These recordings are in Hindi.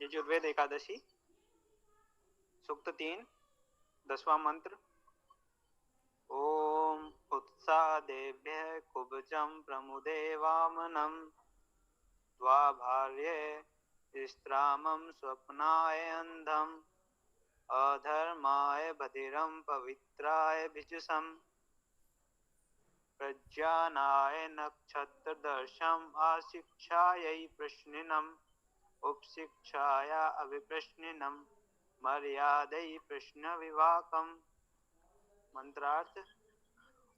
यजुर्वेद एकादशी सूक्त 3 10वां मंत्र। ओम उत्सादेभ्य कुब्जं प्रमुदे वामनं द्वाभार्ये स्त्रामं स्वप्नाय अंधम अधर्माय बधिरं पवित्राय भिजुषं प्रज्ञानाय नक्षत्रदर्शम् आशिक्षायै प्रश्निनम् उपशिक्षाय अभिप्रश्निनम् मर्यादै प्रश्न विवाकम्। मंत्रार्थ।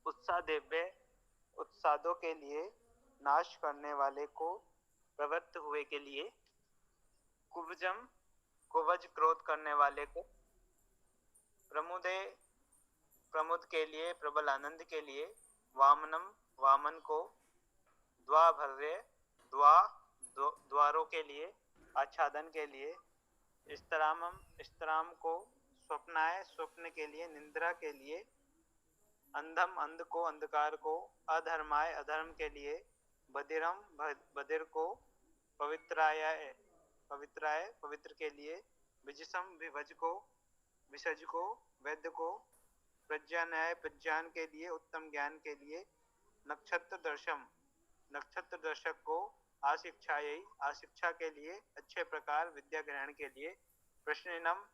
उत्सादेव्य उत्सादों के लिए, नाश करने वाले को, प्रवृत्त हुए के लिए, कुब्जम कुवज क्रोध करने वाले को, प्रमुदे प्रमुद के लिए, प्रबल आनंद के लिए, वामनम वामन को, द्वाभर्य द्वारों के लिए, आच्छादन के लिए, स्तरामम स्तराम को, स्वप्नाय स्वप्न के लिए, निंद्रा के लिए, अंधम अंध को, अंधकार को, अधर्माय अधर्म के लिए, बधिरम बधिर को, पवित्राय पवित्र के लिए, विजिसम विभज को, विसज को, वैद्य को, प्रज्ञानाय प्रज्ञान के लिए, उत्तम ज्ञान के लिए, नक्षत्र दर्शक को, आशिक्षायै आशिक्षा के लिए, अच्छे प्रकार विद्या ग्रहण के लिए, प्रश्निनम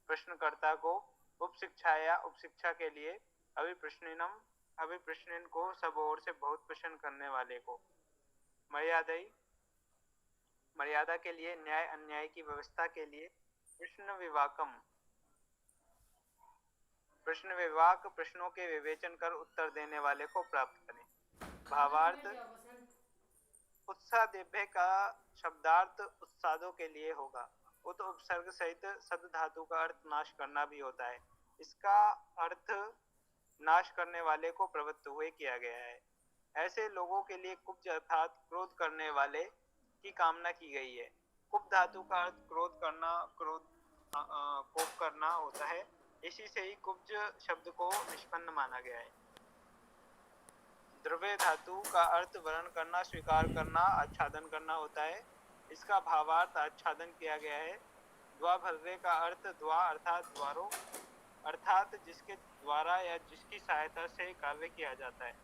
प्रश्नकर्ता को, उपशिक्षाया उपशिक्षा के लिए, अभिप्रश्निनम अभिप्रश्निन को, सब ओर से बहुत प्रश्न करने वाले को, मर्यादा के लिए, न्याय अन्याय की व्यवस्था के लिए, प्रश्न विवाक प्रश्नों के विवेचन कर उत्तर देने वाले को प्राप्त करें। भावार्थ। उत्सादेभ्य का शब्दार्थ उत्सादों के लिए होगा। उत उपसर्ग सहित सद धातु का अर्थ नाश करना भी होता है। इसका अर्थ नाश करने वाले को प्रवृत्त हुए किया गया है। ऐसे लोगों के लिए कुब्ज अर्थात क्रोध करने वाले की कामना की गई है। कुब धातु का अर्थ क्रोध करना, कोप करना होता है। इसी से ही कुब्ज शब्द को निष्पन्न माना गया है। द्रव्य धातु का अर्थ वर्ण करना, स्वीकार करना, आच्छादन करना होता है। इसका भावार्थ आच्छादन किया गया है। द्वाभर्य का अर्थ द्वा अर्थात द्वारों, अर्थात जिसके द्वारा या जिसकी सहायता से कार्य किया जाता है,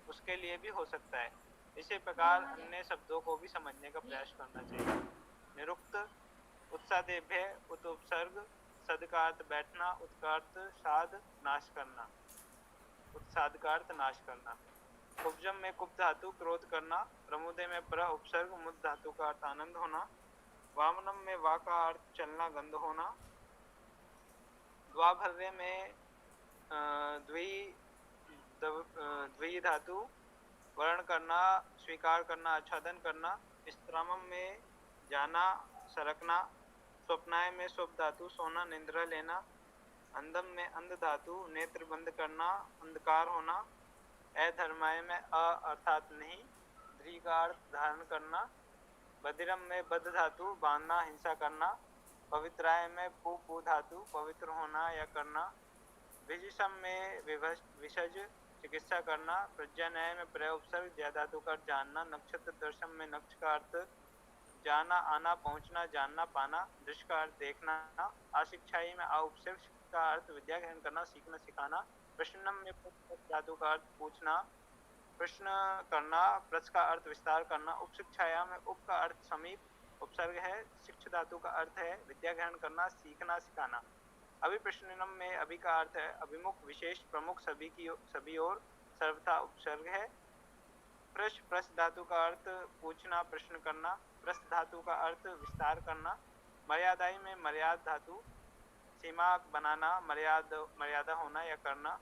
उसके लिए भी हो सकता है। इसी प्रकार अन्य शब्दों को भी समझने का प्रयास करना चाहिए। निरुक्त। उत्सादेभ्य उत उपसर्ग, सद का अर्थ बैठना, उत का अर्थ साध नाश करना, उत्साद का अर्थ नाश करना। कुब्जम में कुब धातु क्रोध करना, प्रमुदे में प्र उपसर्ग मुद धातु का अर्थ आनंद होना, वामनम में वा का अर्थ चलना, गंध होना, द्वाभर्य में द्वि धातु वर्ण करना, स्वीकार करना, आच्छादन करना, स्त्रामम में जाना, सरकना, स्वप्नाय में स्वप धातु सोना, निंद्रा लेना, अंधम में अंध धातु नेत्र बंद करना, अंधकार होना, अधर्माय में अ अर्थात नहीं, ध्री का अर्थ धारण करना, बधिरम में बद्ध धातु बांधना, हिंसा करना, पवित्राय में पू धातु पवित्र होना या करना, विजिषम में विसर्ज चिकित्सा करना, प्रज्ञान्याय में प्रय उपसर्ग ज्या धातु का जानना, नक्षत्र दर्शन में नक्ष का अर्थ जाना, आना, पहुंचना, जानना, पाना, दृश्य का अर्थ देखना, आशिक्षाई में आ उपसर्ग का अर्थ विद्या ग्रहण करना, सीखना, सिखाना, प्रश्नम में धातु का अर्थ पूछना, प्रश्न करना, प्रश्न का अर्थ विस्तार करना, उपशिक्षाया में उप का अर्थ समीप उपसर्ग है, शिक्ष धातु का अर्थ है विद्या ग्रहण करना, सीखना, सिखाना। अभिप्रश्नम में अभि का अर्थ है अभिमुख, विशेष, प्रमुख, सभी और, सर्वथा उपसर्ग है। प्रश्न धातु का अर्थ पूछना, प्रश्न करना, प्रस्थ धातु का अर्थ विस्तार करना, मर्यादाई में मर्याद धातु सीमा बनाना, मर्यादा होना या करना,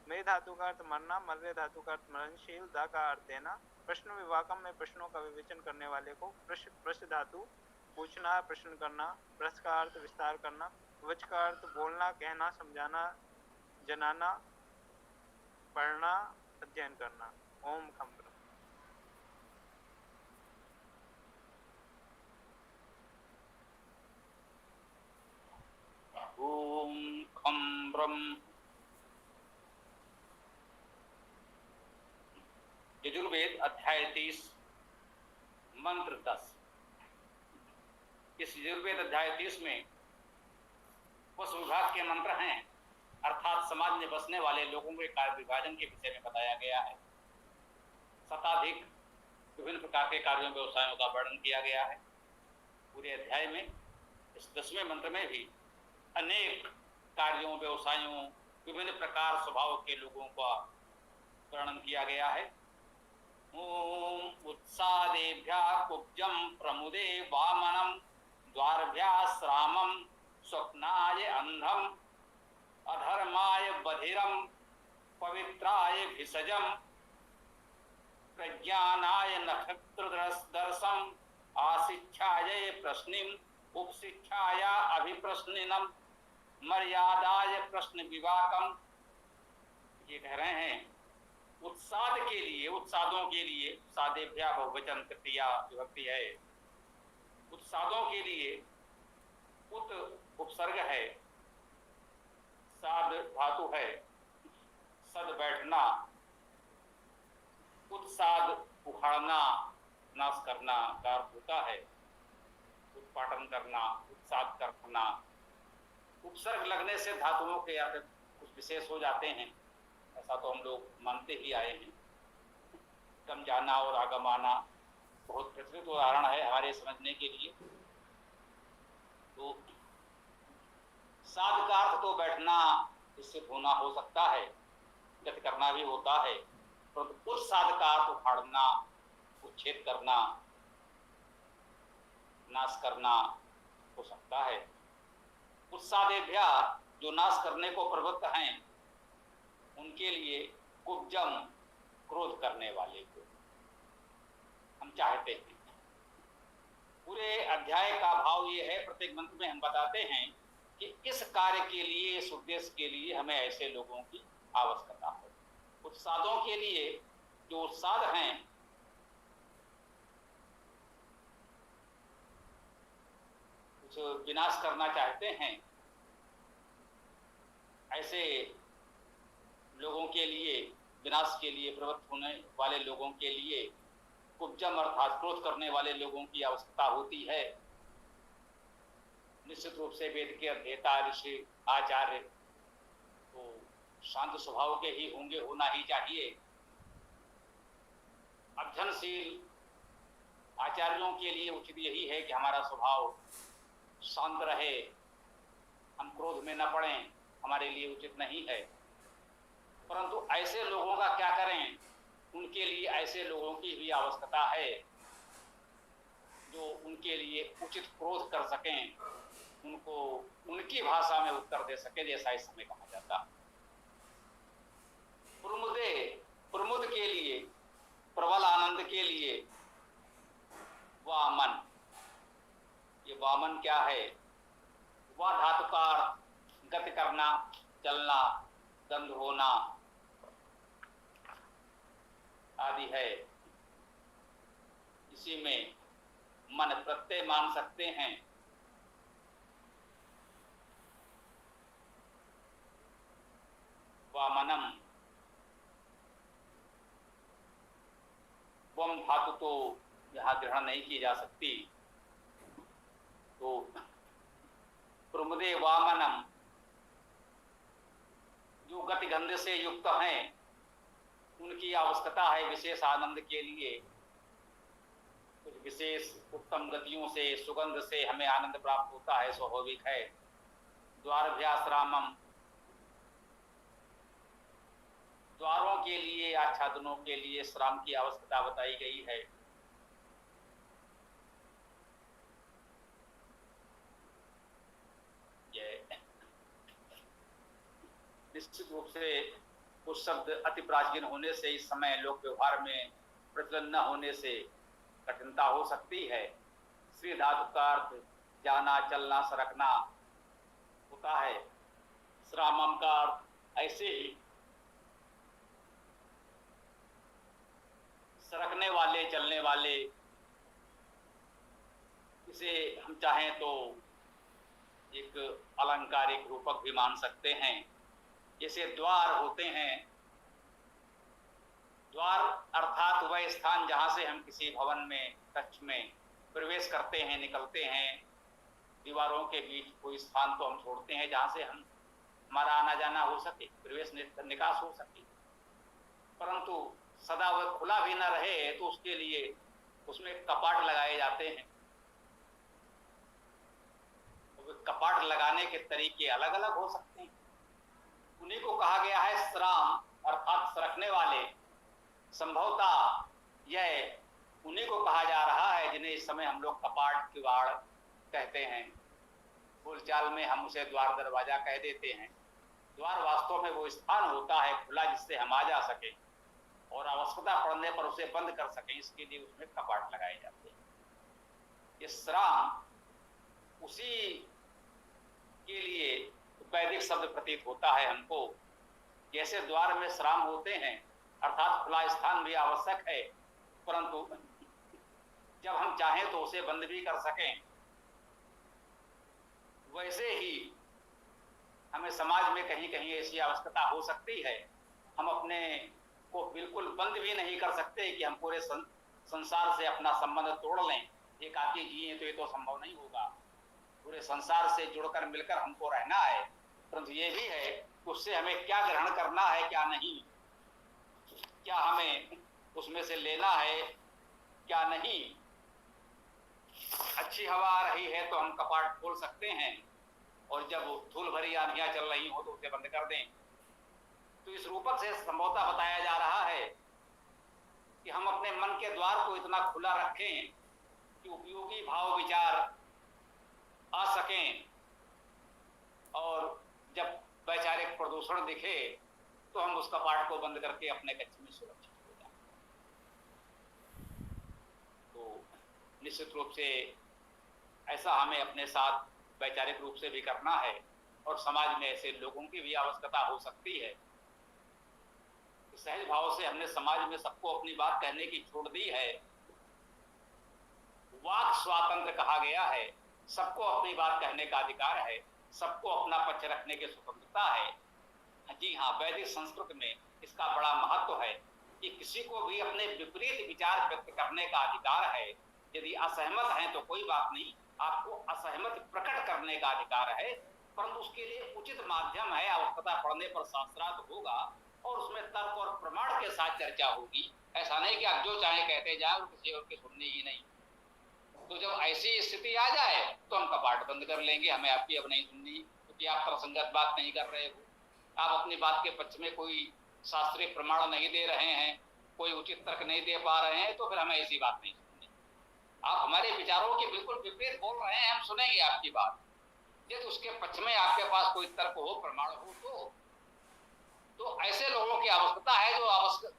मे धातु का अर्थ मरना, मर्य धातु का अर्थ मरणशील, दा का अर्थ देना, प्रश्न विवाकम में प्रश्नों का विवेचन करने वाले को, प्रश्न धातु पूछना, प्रश्न करना, प्रश्न का अर्थ विस्तार करना, वच का अर्थ बोलना, कहना, समझाना, जनाना, पढ़ना, अध्ययन करना। ओम खम ब्रह्म। ओम खम ब्रह्म। यजुर्वेद अध्याय 30 मंत्र 10। इस यजुर्वेद अध्याय 30 में उस विभाग के मंत्र हैं, अर्थात समाज में बसने वाले लोगों के कार्य विभाजन के विषय में बताया गया है। शताधिक विभिन्न प्रकार के कार्यों व्यवसायों का वर्णन किया गया है। पूरे अध्याय में इस 10वें मंत्र में भी अनेक कार्यों व्यवसायों विभिन्न प्रकार स्वभाव के लोगों का वर्णन किया गया है। ओम उत्सादेभ्या कुब्जम प्रमुदे वामनम द्वारभ्या श्रामम स्वप्नाय अंधम अधर्माय बधिरम पवित्राय भिषजम प्रज्ञानाय नक्षत्रदर्शम आशिक्षाय प्रश्निम उपशिक्षाया अभिप्रश्निनम मर्यादाय प्रश्न विवाकम। ये कह रहे हैं उत्साद के लिए, उत्सादों के लिए, उत्सादेभ्या बहुवचन तृतीया विभक्ति है। उत्सादों के लिए उत उपसर्ग है, साध धातु है, सद बैठना, उत्साद उखाड़ना नाश करना का अर्थ होता है, उत्पाटन करना, उत्साद करना। उपसर्ग लगने से धातुओं के अर्थ कुछ विशेष हो जाते हैं, ऐसा तो हम लोग मानते ही आए हैं। कम जाना और आगम आना बहुत प्रचलित उदाहरण है हमारे समझने के लिए। तो साध का अर्थ तो बैठना, निश्चित होना हो सकता है, गति करना भी होता है, परंतु उस साध का अर्थ उखाड़ना, उच्छेद करना, नाश करना हो सकता है। उत्सादेभ्या जो नाश करने को प्रवृत्त हैं, उनके लिए कुब्जम क्रोध करने वाले को हम चाहते हैं। पूरे अध्याय का भाव ये है, प्रत्येक मंत्र में हम बताते हैं कि इस कार्य के लिए, इस उद्देश्य के लिए हमें ऐसे लोगों की आवश्यकता है। उत्सादों के लिए जो उत्साद हैं, कुछ विनाश करना चाहते हैं, ऐसे लोगों के लिए, विनाश के लिए प्रवृत्त होने वाले लोगों के लिए कुब्जम अर्थात क्रोध करने वाले लोगों की आवश्यकता होती है। निश्चित रूप से वेद के अध्येता ऋषि आचार्य तो शांत स्वभाव के ही होंगे, होना ही चाहिए। अध्ययनशील आचार्यों के लिए उचित यही है कि हमारा स्वभाव शांत रहे, हम क्रोध में न पड़ें, हमारे लिए उचित नहीं है। परंतु ऐसे लोगों का क्या करें, उनके लिए ऐसे लोगों की भी आवश्यकता है जो उनके लिए उचित क्रोध कर सकें, उनको उनकी भाषा में उत्तर दे सके, जैसा इस समय कहा जाता। प्रमुदे, प्रमुद के लिए, प्रबल आनंद के लिए वामन। ये वामन क्या है? वह धातु का अर्थ गति करना, चलना, गंध होना आदि है। इसी में मन प्रत्यय मान सकते हैं। वामनम, वम धातु तो यहाँ ग्रहण नहीं की जा सकती, तो प्रमुदे वामनम जो गति गंध से युक्त हैं, उनकी आवश्यकता है विशेष आनंद के लिए। कुछ विशेष उत्तम गतियों से, सुगंध से हमें आनंद प्राप्त होता है, स्वाभाविक है। द्वारभ्याश्रामम, द्वारों के लिए, आच्छादनों के लिए श्राम की आवश्यकता बताई गई है। निश्चित रूप से कुछ शब्द अति प्राचीन होने से, इस समय लोक व्यवहार में प्रचलन न होने से कठिनता हो सकती है। श्री धातु का अर्थ जाना, चलना, सरकना होता है। श्रामम का अर्थ ऐसे ही सरकने वाले, चलने वाले। इसे हम चाहें तो एक अलंकारिक रूपक भी मान सकते हैं। जैसे द्वार होते हैं, द्वार अर्थात वह स्थान जहाँ से हम किसी भवन में, कक्ष में प्रवेश करते हैं, निकलते हैं, दीवारों के बीच कोई स्थान तो हम छोड़ते हैं जहां से हमारा आना जाना हो सके, प्रवेश निकास हो सके, परंतु सदा वह खुला भी न रहे तो उसके लिए उसमें कपाट लगाए जाते हैं। कपाट लगाने के तरीके अलग अलग हो सकते हैं। उन्हीं को कहा गया है श्राम, अर्थात सरकने वाले। संभवतः यह उन्हीं को कहा जा रहा है जिन्हें इस समय हम लोग कपाट किवाड़ कहते हैं। बोलचाल में हम उसे द्वार दरवाजा कह देते हैं। द्वार वास्तव में वो स्थान होता है खुला जिससे हम आ जा सके और आवश्यकता पड़ने पर उसे बंद कर सकें, इसके लिए उसमें कपाट लगाए जाते हैं। ये श्राम उसी के लिए वैदिक शब्द प्रतीत होता है हमको। जैसे द्वार में श्राम होते हैं अर्थात खुला स्थान भी आवश्यक है, परंतु जब हम चाहें तो उसे बंद भी कर सकें, वैसे ही हमें समाज में कहीं कहीं ऐसी आवश्यकता हो सकती है। हम अपने को बिल्कुल बंद भी नहीं कर सकते कि हम पूरे संसार से अपना संबंध तोड़ लें, एकाकी जिए, तो ये तो संभव नहीं होगा। पूरे संसार से जुड़कर मिलकर हमको रहना है, परंतु ये भी है कि उससे हमें क्या ग्रहण करना है क्या नहीं, क्या हमें उसमें से लेना है क्या नहीं। अच्छी हवा आ रही है तो हम कपाट खोल सकते हैं, और जब धूल भरी आंधियां चल रही हो तो उसे बंद कर दें। तो इस रूपक से संभवतः बताया जा रहा है कि हम अपने मन के द्वार को इतना खुला रखें कि उपयोगी भाव विचार आ सकें, और जब वैचारिक प्रदूषण दिखे तो हम उस कपाट को बंद करके अपने कक्ष में सुरक्षित हो जाएं। तो निश्चित रूप से ऐसा हमें अपने साथ वैचारिक रूप से भी करना है, और समाज में ऐसे लोगों की भी आवश्यकता हो सकती है। सहज भाव से हमने समाज में सबको अपनी बात कहने की छोड़ दी है। वाक स्वातंत्र कहा गया है, सबको अपनी बात कहने का अधिकार है, सबको अपना पक्ष रखने की स्वतंत्रता है। जी हाँ, वैदिक संस्कृत में इसका बड़ा महत्व है कि किसी को भी अपने विपरीत विचार व्यक्त करने का अधिकार है। यदि असहमत हैं तो कोई बात नहीं, आपको असहमत प्रकट करने का अधिकार है, परंतु उसके लिए उचित माध्यम है। आवश्यकता पड़ने पर शास्त्रार्थ होगा और उसमें तर्क और प्रमाण के साथ चर्चा होगी। ऐसा नहीं कि आप जो चाहे कहते जाए और किसी और की सुननी ही नहीं। तो जब ऐसी स्थिति आ जाए तो हम कपाट बंद कर लेंगे, हमें आपकी अब नहीं सुननी, क्योंकि आप तर्कसंगत बात नहीं कर रहे हो, आप अपनी बात के पक्ष में कोई शास्त्रीय प्रमाण नहीं दे रहे हैं, कोई उचित तर्क नहीं दे पा रहे हैं, तो फिर हमें ऐसी बात नहीं सुननी। आप हमारे विचारों के बिल्कुल विपरीत बोल रहे हैं, हम सुनेंगे आपकी बात। यदि उसके पक्ष में आपके पास कोई तर्क हो, प्रमाण हो, तो ऐसे लोगों की आवश्यकता है जो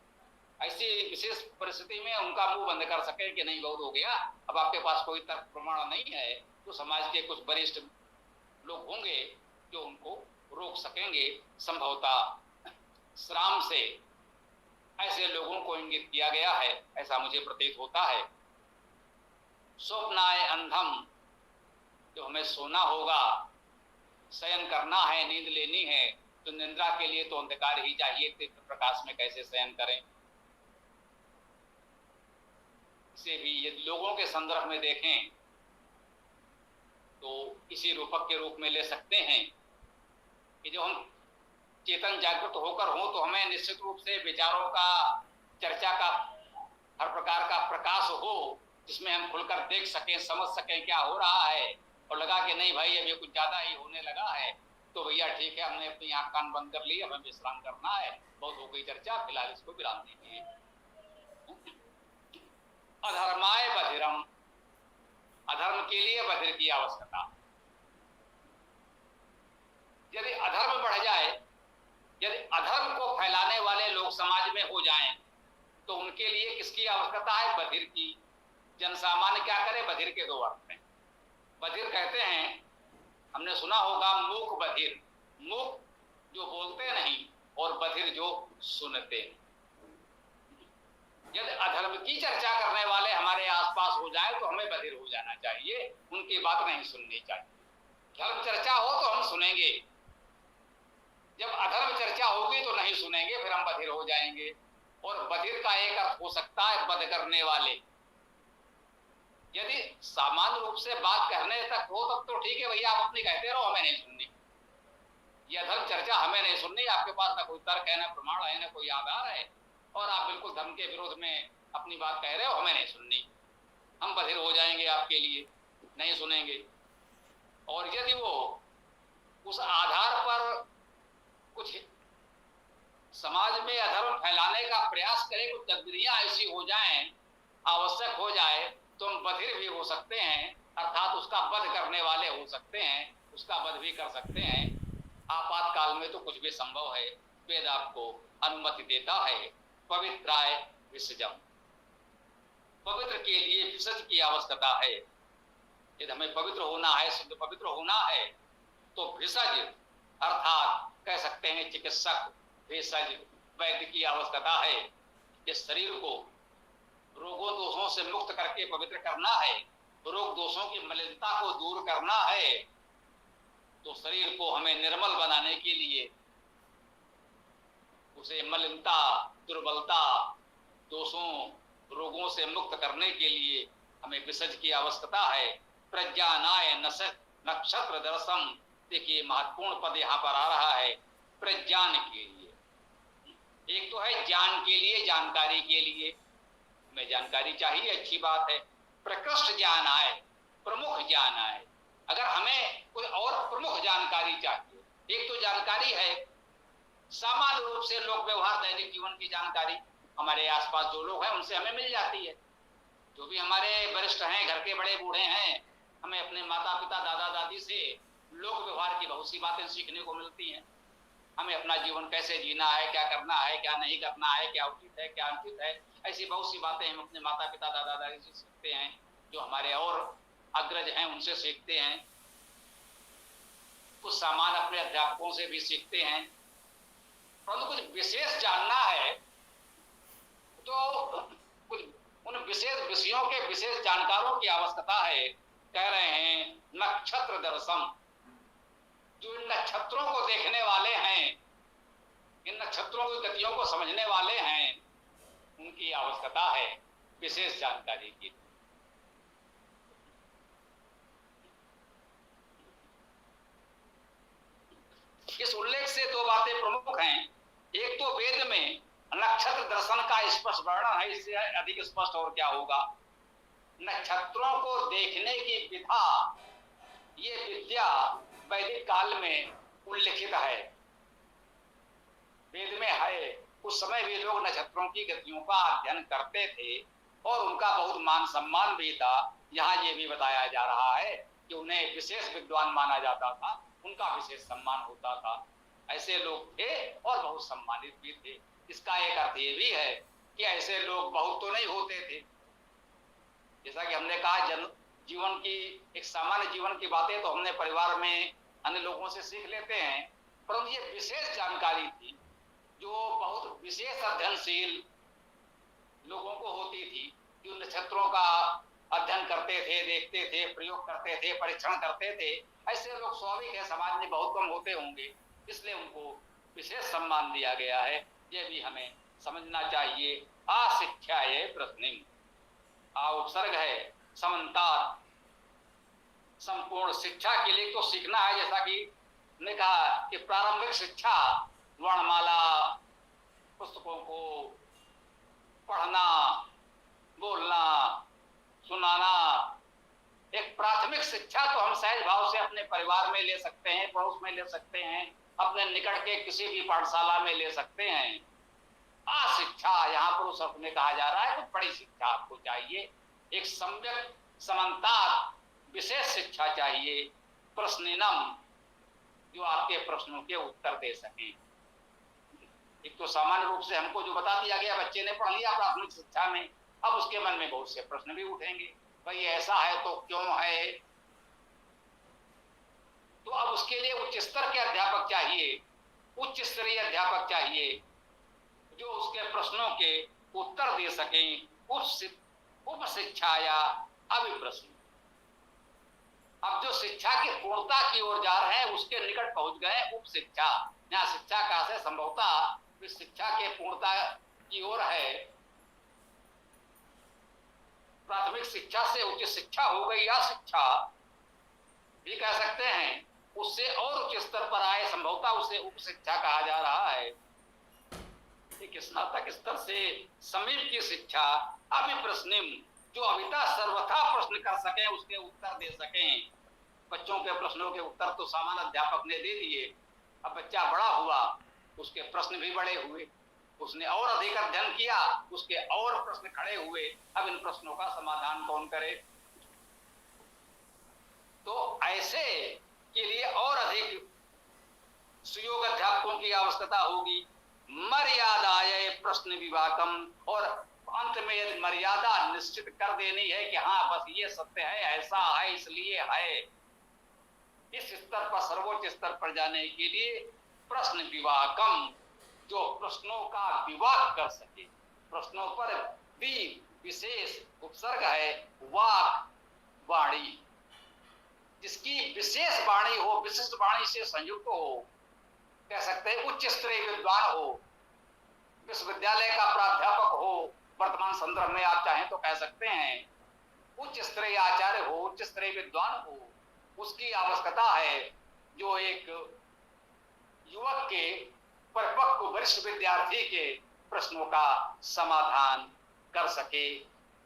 ऐसी विशेष परिस्थिति में उनका मुंह बंद कर सके कि नहीं बहुत हो गया, अब आपके पास कोई तर्क प्रमाण नहीं है। तो समाज के कुछ वरिष्ठ लोग होंगे जो उनको रोक सकेंगे। संभवतः श्राम से ऐसे लोगों को इंगित किया गया है, ऐसा मुझे प्रतीत होता है। स्वप्नाय अंधम, जो हमें सोना होगा, शयन करना है, नींद लेनी है, तो निद्रा के लिए तो अंधकार ही चाहिए, तीव्र प्रकाश में कैसे शयन करें। इसे भी यदि लोगों के संदर्भ में देखें तो इसी रूपक के रूप में ले सकते हैं कि जो हम चेतन जागृत होकर हो तो हमें निश्चित रूप से विचारों का, चर्चा का, हर प्रकार का प्रकाश हो, जिसमें हम खुलकर देख सकें, समझ सकें क्या हो रहा है। और लगा कि नहीं भाई अभी कुछ ज्यादा ही होने लगा है, तो भैया ठीक है, हमने अपनी आंख कान बंद कर ली, हमें विश्राम करना है, बहुत हो गई चर्चा, फिलहाल इसको विराम दीजिए। अधर्माय बधिरम, अधर्म के लिए बधिर की आवश्यकता। यदि अधर्म बढ़ जाए, यदि अधर्म को फैलाने वाले लोग समाज में हो जाएं, तो उनके लिए किसकी आवश्यकता है? बधिर की। जनसामान्य क्या करे? बधिर के दो अर्थ हैं। बधिर कहते हैं, हमने सुना होगा मूक बधिर, मूक जो बोलते नहीं और बधिर जो सुनते नहीं। यदि अधर्म की चर्चा करने वाले हमारे आसपास हो जाए तो हमें बधिर हो जाना चाहिए, उनकी बात नहीं सुननी चाहिए। धर्म चर्चा हो तो हम सुनेंगे, जब अधर्म चर्चा होगी तो नहीं सुनेंगे, फिर हम बधिर हो जाएंगे। और बधिर का एक अर्थ हो सकता है बध करने वाले, यदि सामान्य रूप से बात कहने तक हो तब तो ठीक है भैया, आप अपनी कहते रहो, हमें नहीं सुननी। यह धर्म चर्चा हमें नहीं सुननी, आपके पास ना कोई तर्क है, ना प्रमाण है, ना कोई आधार है, और आप बिल्कुल धर्म के विरोध में अपनी बात कह रहे हो, हमें नहीं सुननी। हम बधिर हो जाएंगे आपके लिए, नहीं सुनेंगे। और यदि वो उस आधार पर कुछ समाज में अधर्म फैलाने का प्रयास करें, कुछ तब्दीलियां ऐसी हो जाएं, आवश्यक हो जाए, तो हम बधिर भी हो सकते हैं, अर्थात उसका वध करने वाले हो सकते हैं, उसका वध भी कर सकते हैं। आपातकाल में तो कुछ भी संभव है। वेद आपको अनुमति देता है, पवित्राय विसर्जम, पवित्र के लिए विसर्ज की आवश्यकता है। यदि हमें पवित्र होना है, शुद्ध पवित्र होना है, तो विसर्ज अर्थात कह सकते हैं चिकित्सक, भेषज, वैद्य की आवश्यकता है। इस शरीर को रोगों दोषों से मुक्त करके पवित्र करना है, रोग दोषों की मलिनता को दूर करना है, तो शरीर को हमें निर्मल बनाने के लिए, उसे मलिनता, दुर्बलता, दोषों, रोगों से मुक्त करने के लिए हमें विसर्ज की आवश्यकता है। प्रज्ञानाय नक्षत्र दर्शन, देखिए महत्वपूर्ण पद यहाँ पर आ रहा है, प्रज्ञान के लिए। एक तो है ज्ञान के लिए, जानकारी के लिए, हमें जानकारी चाहिए, अच्छी बात है। प्रकृष्ट ज्ञान आए, प्रमुख ज्ञान आए। अगर हमें कोई और प्रमुख जानकारी चाहिए, एक तो जानकारी है सामान्य रूप से लोक व्यवहार, दैनिक जीवन की जानकारी, हमारे आसपास जो लोग हैं उनसे हमें मिल जाती है। जो भी हमारे वरिष्ठ हैं, घर के बड़े बूढ़े हैं, हमें अपने माता पिता, दादा दादी से लोक व्यवहार की बहुत सी बातें सीखने को मिलती हैं। हमें अपना जीवन कैसे जीना है, क्या करना है, क्या नहीं करना है, क्या उचित है, क्या अनुचित है, ऐसी बहुत सी बातें हम अपने माता पिता, दादा दादी से सीखते हैं। जो हमारे और अग्रज हैं उनसे सीखते हैं, कुछ सामान अपने अध्यापकों से भी सीखते हैं। परंतु कुछ विशेष जानना है तो कुछ उन विशेष विषयों के विशेष जानकारों की आवश्यकता है। कह रहे हैं नक्षत्र दर्शन, जो इन नक्षत्रों को देखने वाले हैं, इन नक्षत्रों की गतियों को समझने वाले हैं, उनकी आवश्यकता है विशेष जानकारी की। इस उल्लेख से दो बातें प्रमुख हैं। एक तो वेद में नक्षत्र दर्शन का स्पष्ट वर्णन है, इससे अधिक स्पष्ट और क्या होगा। नक्षत्रों को देखने की विधा, ये विद्या वैदिक काल में उल्लिखित है, वेद में है। उस समय भी लोग नक्षत्रों की गतियों का अध्ययन करते थे और उनका बहुत मान सम्मान भी था। यहाँ ये भी बताया जा रहा है कि उन्हें विशेष विद्वान माना जाता था, उनका विशेष सम्मान होता था। ऐसे लोग थे और बहुत सम्मानित भी थे। इसका एक अर्थ ये भी है कि ऐसे लोग बहुत तो नहीं होते थे। जैसा कि हमने कहा, जीवन की एक सामान्य जीवन की बातें तो हमने परिवार में अन्य लोगों से सीख लेते हैं, परंतु ये विशेष जानकारी थी जो बहुत विशेष अध्ययनशील लोगों को होती थी, जो नक्षत्रों का अध्ययन करते थे, देखते थे, प्रयोग करते थे, परीक्षण करते थे। ऐसे लोग स्वाभाविक है समाज में बहुत कम होते होंगे, इसलिए उनको विशेष सम्मान दिया गया है। ये भी हमें समझना चाहिए। अशिक्षायै प्रश्निम, उपसर्ग है समन्ता, संपूर्ण शिक्षा के लिए तो सीखना है। जैसा कि ने कहा कि प्रारंभिक शिक्षा वर्णमाला, पुस्तकों को पढ़ना, बोलना, सुनाना, एक प्राथमिक शिक्षा तो हम सहज भाव से अपने परिवार में ले सकते हैं, पड़ोस में ले सकते हैं, अपने निकट के किसी भी पाठशाला में ले सकते हैं। शिक्षा यहाँ पर उस अर्थ में कहा जा रहा है कि बड़ी शिक्षा आपको चाहिए, एक सम्यक समन्ता विशेष शिक्षा चाहिए। प्रश्निनम, जो आपके प्रश्नों के उत्तर दे सके। एक तो सामान्य रूप से हमको जो बता दिया गया, बच्चे ने पढ़ लिया प्राथमिक शिक्षा में, अब उसके मन में बहुत से प्रश्न भी उठेंगे, भाई ऐसा है तो क्यों है। तो अब उसके लिए उच्च स्तर के अध्यापक चाहिए, उच्च स्तरीय अध्यापक चाहिए, जो उसके प्रश्नों के उत्तर दे सकें। उप शिक्षा या अभिप्रश्न, अब जो शिक्षा की पूर्णता की ओर जा रहे हैं उसके निकट पहुंच गए उप शिक्षा। यहाँ शिक्षा का से संभवतः शिक्षा के पूर्णता की ओर है। प्राथमिक शिक्षा से उच्च शिक्षा हो गई या शिक्षा भी कह सकते हैं, उससे और उच्च स्तर पर आए, संभवतः उसे उप शिक्षा कहा जा रहा है। एक स्नातक स्तर से समीप की शिक्षा अभिप्रश्निम, जो अभिता सर्वथा प्रश्न कर सके, उसके उत्तर दे सकें। बच्चों के प्रश्नों के उत्तर तो सामान्य अध्यापक ने दे दिए, अब बच्चा बड़ा हुआ, उसके प्रश्न भी बड़े हुए, उसने और अधिक अध्ययन किया, उसके और प्रश्न खड़े हुए, अब इन प्रश्नों का समाधान कौन करे? तो ऐसे के लिए और अधिक सुयोग अध्यापकों की आवश्यकता होगी। मर्यादाए प्रश्न विवाकम, और अंत में मर्यादा निश्चित कर देनी है कि हाँ बस ये सत्य है, ऐसा है इसलिए है। इस स्तर पर, सर्वोच्च स्तर पर जाने के लिए प्रश्न विवाकम, जो प्रश्नों का विवाक कर सके, प्रश्नों पर भी विशेष उपसर्ग है वाक, वाणी, जिसकी विशेष वाणी हो, विशिष्ट वाणी से संयुक्त हो, कह सकते हैं उच्च स्तरीय विद्वान हो, विश्वविद्यालय का प्राध्यापक हो, वर्तमान संदर्भ में आप चाहें तो कह सकते हैं उच्च स्तरीय आचार्य हो, उच्च स्तरीय विद्वान हो, उसकी आवश्यकता है जो एक युवक के, परिपक्व वरिष्ठ विद्यार्थी के प्रश्नों का समाधान कर सके।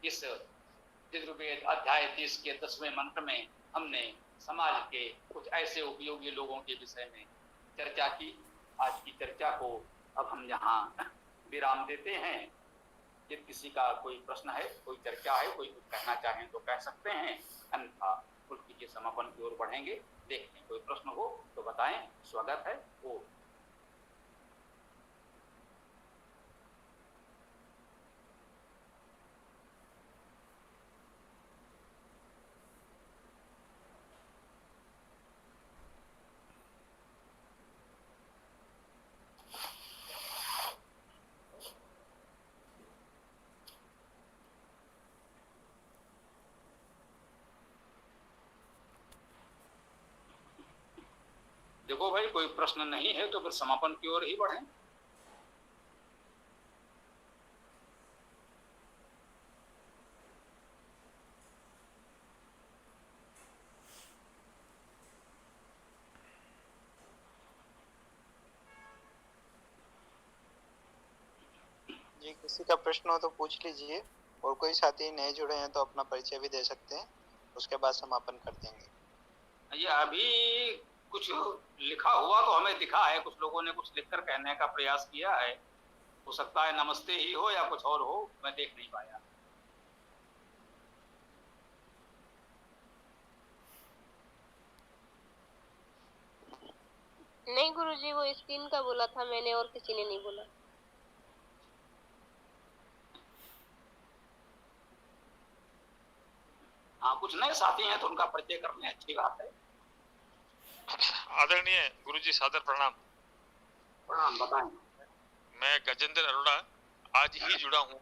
इस यजुर्वेद अध्याय 30 के 10वें मंत्र में हमने समाज के कुछ ऐसे उपयोगी लोगों के विषय में चर्चा की। आज की चर्चा को अब हम यहाँ विराम देते हैं। यदि किसी का कोई प्रश्न है, कोई चर्चा है, कोई कुछ कहना चाहें तो कह सकते हैं, अन्यथा उल्टी के समापन की ओर बढ़ेंगे। देखते हैं कोई प्रश्न हो तो बताएं, स्वागत है। ओ देखो भाई, कोई प्रश्न नहीं है तो फिर समापन की ओर ही बढ़ें। जी, किसी का प्रश्न हो तो पूछ लीजिए, और कोई साथी नए जुड़े हैं तो अपना परिचय भी दे सकते हैं, उसके बाद समापन कर देंगे। ये अभी कुछ लिखा हुआ तो हमें दिखा है, कुछ लोगों ने कुछ लिखकर कहने का प्रयास किया है, हो सकता है नमस्ते ही हो या कुछ और हो, मैं देख नहीं पाया। नहीं गुरुजी, वो स्क्रीन का बोला था मैंने, और किसी ने नहीं बोला। हाँ, कुछ नए साथी हैं तो उनका परिचय कर लें, अच्छी बात है। आदरणीय गुरुजी, सादर प्रणाम। प्रणाम, बताएं। मैं गजेंद्र अरोड़ा आज ही जुड़ा हूँ।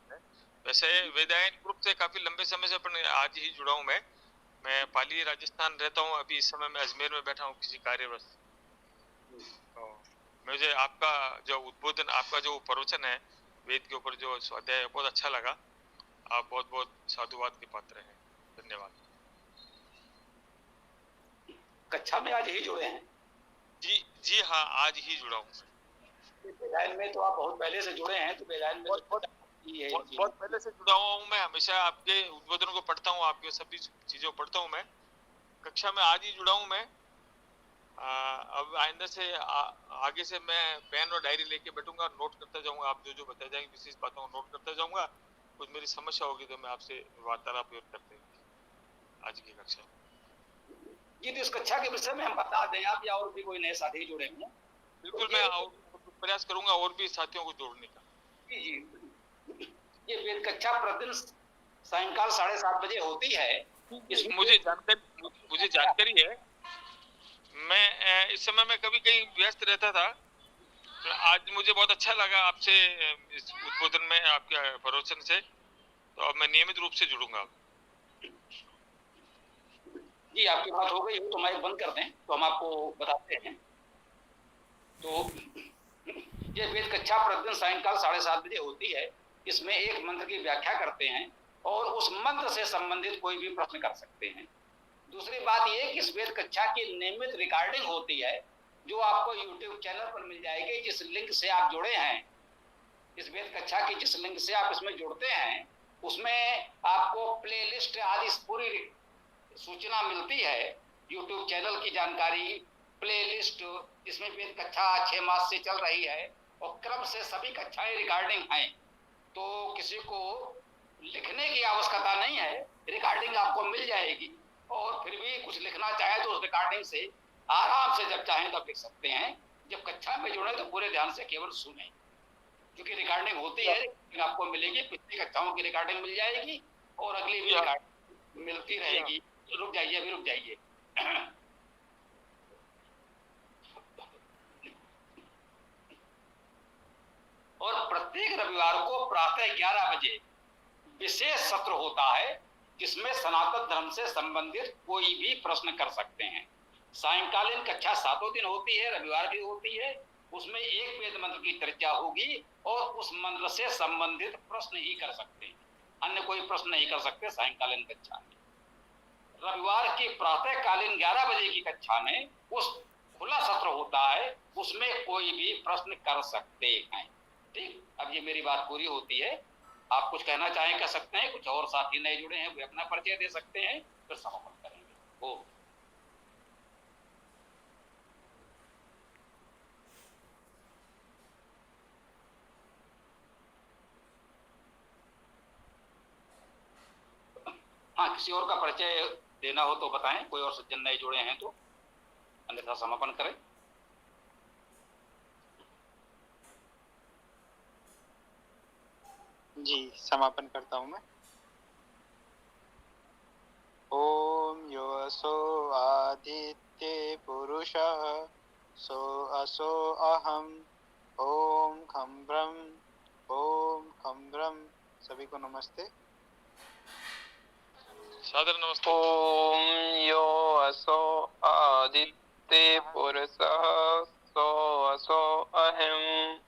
वैसे वेदायन ग्रुप से काफी लंबे समय से अपन आज ही जुड़ा हूँ। मैं पाली राजस्थान रहता हूँ, अभी इस समय मैं अजमेर में बैठा हूँ किसी कार्यवश। तो मुझे आपका जो उद्बोधन, आपका जो प्रवचन है वेद के ऊपर जो स्वाध्याय, बहुत अच्छा लगा। आप बहुत बहुत साधुवाद के पात्र हैं, धन्यवाद। कक्षा में आज ही जुड़े हैं? जी हाँ, आज ही जुड़ा हूँ। वेदायन में तो आप बहुत पहले से जुड़े हैं, तो वेदायन में बहुत पहले से जुड़ा हुआ हूँ। मैं हमेशा आपके उद्बोधनों को पढ़ता हूँ, आपके सभी चीजों को पढ़ता हूँ। मैं कक्षा में आज ही जुड़ा हूँ। मैं अब आइंदा से आगे से मैं पेन और डायरी लेके बैठूंगा, नोट करता जाऊंगा। आप जो जो बताए जाएंगे विशेष बातों को नोट करता जाऊंगा। कुछ मेरी समस्या होगी तो मैं आपसे वार्तालाप करते हैं आज की कक्षा। ये तो इस कक्षा के विषय में हम बता दें आप, या और भी कोई नए साथी जुड़े हैं? बिल्कुल, मैं प्रयास करूंगा और भी साथियों को जोड़ने का। जी, ये वेद कक्षा प्रतिदिन सायंकाल 7:30 बजे होती है। मुझे जानकारी है। मैं इस समय में कभी कहीं व्यस्त रहता था, आज मुझे बहुत अच्छा लगा आपसे इस उद्बोधन में, आपके प्रवचन से। तो अब मैं नियमित रूप से जुड़ूंगा। जी, आपकी बात हो गई हो तो माइक बंद कर दें तो हम आपको बताते हैं। तो ये वेद कक्षा प्रतिदिन सायंकाल 7:30 बजे होती है। इसमें एक मंत्र की व्याख्या करते हैं और उस मंत्र से संबंधित कोई भी प्रश्न कर सकते हैं। दूसरी बात यह कि इस वेद कक्षा की नियमित रिकॉर्डिंग होती है, जो आपको YouTube चैनल पर मिल जाएगी। जिस लिंक से आप जुड़े हैं, इस वेद कक्षा की जिस लिंक से आप इसमें जुड़ते हैं, उसमें आपको प्लेलिस्ट आदि पूरी सूचना मिलती है। YouTube चैनल की जानकारी, प्लेलिस्ट, इसमें वेद कक्षा 6 मास से चल रही है और क्रम से सभी कक्षाएं रिकॉर्डिंग हैं, तो किसी को लिखने की आवश्यकता नहीं है, रिकॉर्डिंग आपको मिल जाएगी। और फिर भी कुछ लिखना चाहे तो उस रिकॉर्डिंग से आराम से जब चाहें तब लिख सकते हैं। जब कक्षा में जुड़े तो पूरे ध्यान से केवल सुने, क्योंकि रिकॉर्डिंग होती है, आपको मिलेगी, पिछली कक्षाओं की रिकॉर्डिंग मिल जाएगी और अगली भी रिकॉर्डिंग मिलती रहेगी। रुक जाइए, अभी रुक जाइए। और प्रत्येक रविवार को प्रातः 11 बजे विशेष सत्र होता है, जिसमें सनातन धर्म से संबंधित कोई भी प्रश्न कर सकते हैं। सायंकालीन कक्षा 7 दिन होती है, रविवार भी होती है। उसमें एक वेद मंत्र की चर्चा होगी और उस मंत्र से संबंधित प्रश्न ही कर सकते हैं, अन्य कोई प्रश्न नहीं कर सकते सायंकालीन कक्षा में। रविवार की प्रातःकालीन 11 बजे की कक्षा में उस खुला सत्र होता है, उसमें कोई भी प्रश्न कर सकते हैं। ठीक, अब ये मेरी बात पूरी होती है। आप कुछ कहना चाहें कह सकते हैं, कुछ और साथी नए जुड़े हैं वे अपना परिचय दे सकते हैं, फिर समापन करेंगे। ओ हाँ, किसी और का परिचय देना हो तो बताएं, कोई और सज्जन नए जुड़े हैं तो, अन्यथा समापन करें। जी, समापन करता हूँ मैं। ओम यो असो आदित्य पुरुषः सो असो अहम ओम खम ब्रह्म। सभी को नमस्ते। सादर नमस्ते। ओम यो असो आदित्य पुरुषः सो असो अहम्